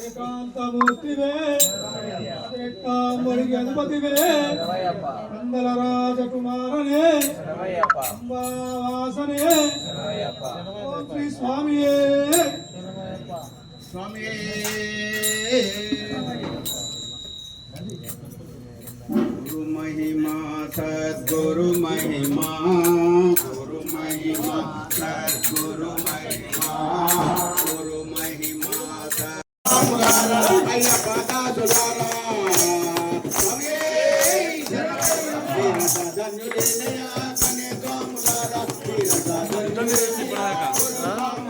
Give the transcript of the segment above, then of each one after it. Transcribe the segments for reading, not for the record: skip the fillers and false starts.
ఏకాంతమూర్తివే గణపతివే మంగళ రాజకుమారనే అంబావాసనే శ్రీ స్వామియే స్వామియే గురు మహిమా సద్గురు మహిమా గురు మహిమా సద్గురు మహిమా గురు మహిమా అయ్యప్ప దాసులారా స్వామియే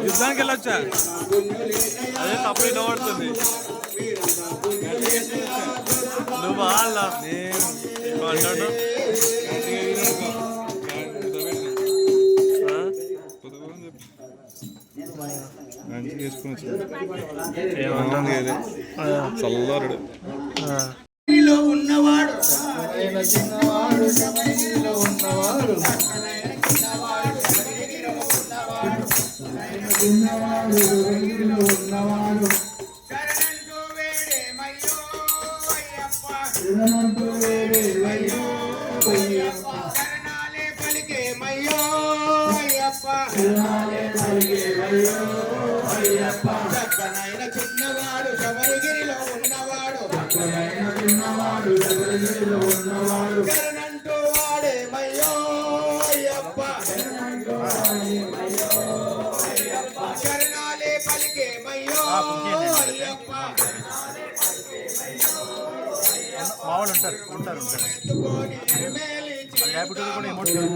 యుద్ధానికి వెళ్ళొచ్చా అదే తప్పు వినబడుతుంది నువ్వు వాళ్ళ నేను అంటాడు మంచిగా చేసుకుని ఏమన్నా చల్లారుడు ఉన్నవాడు చిన్నవాడు ఉన్నవాడు చిన్నవాడు ఉన్నవాడు శరణంటూ వేడే మయ్యో అయ్యప్ప శరణాలే పలికే మయ్యో అయ్యప్ప శరణాలే పలికే మయ్యో అయ్యప్ప చక్కనైన చిన్నవాడు శబరిగిరిలో ఉన్నవాడు చక్కనైన చిన్నవాడు శబరిగిరిలో ఉన్నవాడు శరణంటూ వాడే మయ్యో అయ్యప్ప శరణంటూ వాడే మయ్యో అయ్యప్ప శరణాలే పలికే మయ్యో అయ్యప్ప మావాళ్ళు ఉంటారు హ్యాపీ కూడా ఎమోషన్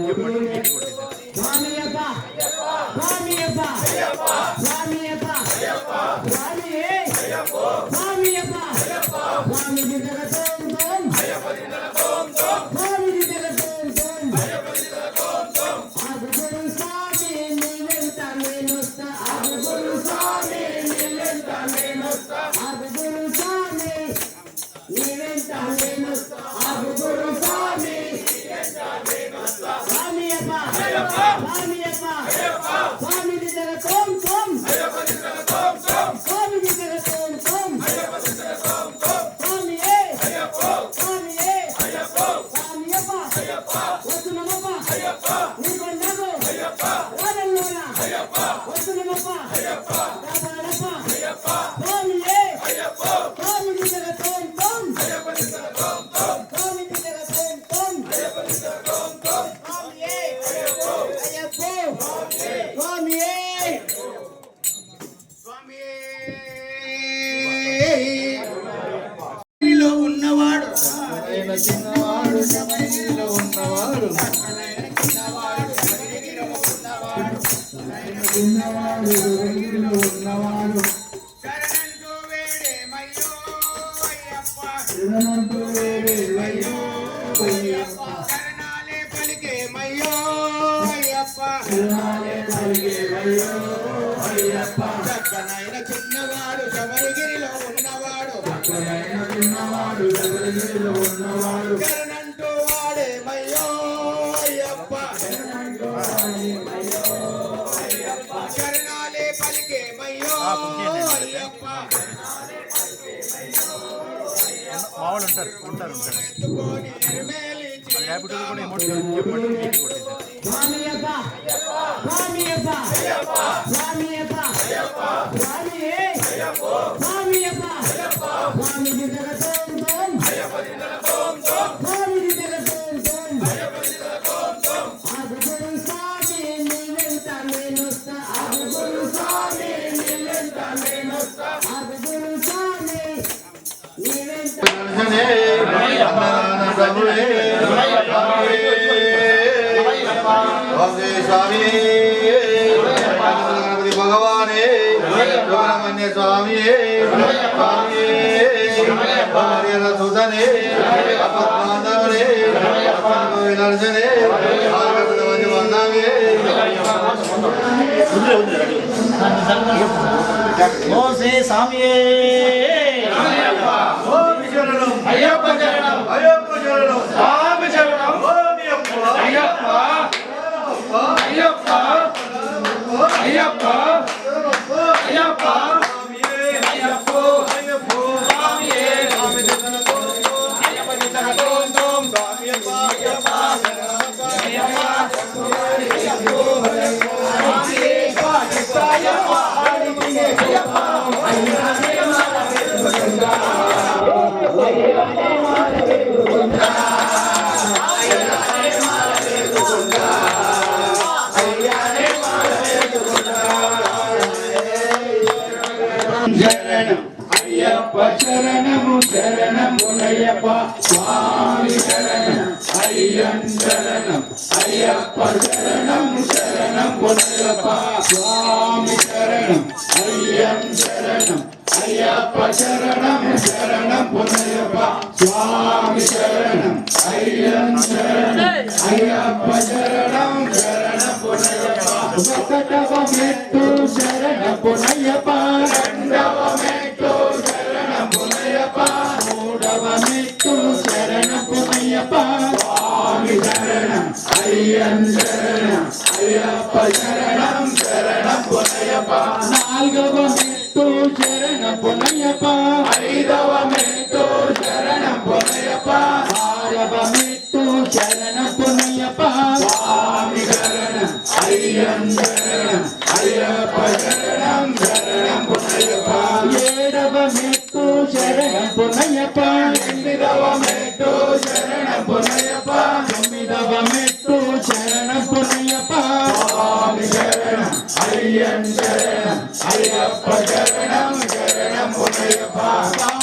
ఉన్నవాడు చిన్నవాడు శబరిగిరిలో ఉన్నవాడు చిన్నవాడు శబరిగిరిలో ఉన్నవాడు శరణంటూ వేడే మయ్యో అయ్యప్ప శరణంటూ వేడే మయ్యో అయ్యప్ప శరణాలే పలికే మయ్యో అయ్యప్ప శరణాలే పలికే మయ్యో అయ్యప్ప చక్కనైన చిన్నవాడు శబరిగిరిలో ఉన్నవాడు చక్కనైన చిన్నవాడు శబరిగిరిలో ఉన్నవాడు శరణంటూ వాడే మయ్యో అయ్యప్ప శరణంటూ వాడే మయ్యో అయ్యప్ప శరణాలే పలికే మయ్యో అయ్యప్ప మావాళ్ళు ఉంటారు హ్యాపీ కూడా ఎమోషన్ ఓం శ్రీ స్వామి గణపతి భగవానే సుబ్రహ్మణ్య స్వామి స్వామి హరిహర సుధనే అపద్మాధవనే వినర్జనే ఆగతమంది వందామే ఓం శ్రీ స్వామియే అయ్యప్ప చరణం అయ్యప్ప చరణం స్వామి చరణం అయ్యప్ప అయ్యప్ప అయ్యప్ప అయ్యప్ప అయ్యప్ప అయ్యప్ప స్వామియే స్వామి చరణం అయ్యప్ప చరణం స్వామియప్ప అయ్యప్ప అయ్యప్ప శరణము శరణములయ్యప్ప స్వామి శరణం అయ్యం శరణం అయ్యప్ప శరణం శరణములయ్యప్ప స్వామి శరణం అయ్యం శరణం అయ్యప్ప శరణం శరణములయ్యప్ప స్వామి శరణం అయ్యం శరణం అయ్యప్ప శరణం శరణములయ్యప్ప ఒకటవ మెట్టు శరణములయ్యప్ప రెండవ మెట్టు శరణములయ్యప్ప మూడవ మెట్టు శరణములయ్యప్ప స్వామి శరణం అయ్యం శరణం అయ్యప్ప శరణం శరణములయ్యప్ప నాలుగవ మెట్టు శరణములయ్యప్ప ఐదవ మెట్టు శరణములయ్యప్ప ఆరవ మెట్టు శరణములయ్యప్ప స్వామి శరణం అయ్యం శరణం అయ్యప్ప శరణం శరణములయ్యప్ప ఏడవ మెట్టు శరణములయ్యప్ప ఎనిమిదవ మెట్టు శరణములయ్యప్ప తొమ్మిదవ మెట్టు శరణములయ్యప్ప స్వామి శరణం అయ్యం శరణం అయ్యప్ప శరణం శరణములయ్యప్ప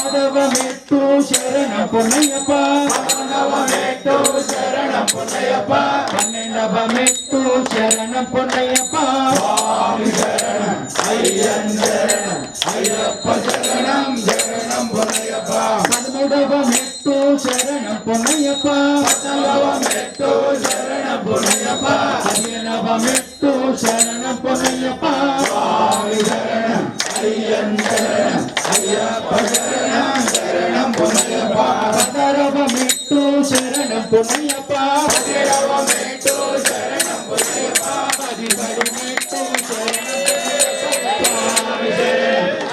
పదవ మెట్టు శరణములయ్యప్ప పదకొండవ మెట్టు శరణములయ్యప్ప పన్నెండవ మెట్టు శరణములయ్యప్ప స్వామి శరణం అయ్యం శరణం అయ్యప్ప శరణం శరణములయ్యప్ప పదమూడవ మెట్టు శరణములయ్యప్ప పద్నాలుగవ మెట్టు శరణములయ్యప్ప పదిహేనవ మెట్టు శరణములయ్యప్ప స్వామి శరణం అయ్యం శరణం అయ్యప్ప శరణం శరణములయ్యప్ప పదహారవ మెట్టు శరణములయ్యప్ప పదిహేడవ మెట్టు శరణములయ్యప్ప పదిహేడు మెట్టు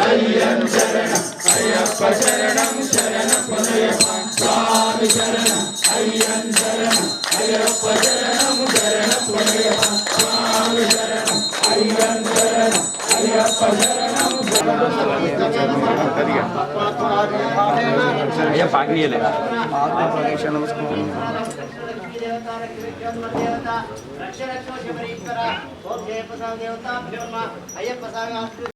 అయ్యం శరణం అయ్యప్ప శరణం శరణములయ్యప్ప స్వామి శరణం అయ్యం శరణం అయ్యప్ప శరణం శరణములయ్యప్ప స్వామి శరణం అయ్యం శరణం అయ్యప్ప శరణం అయ్యా పాకియలే అయ్యప్ప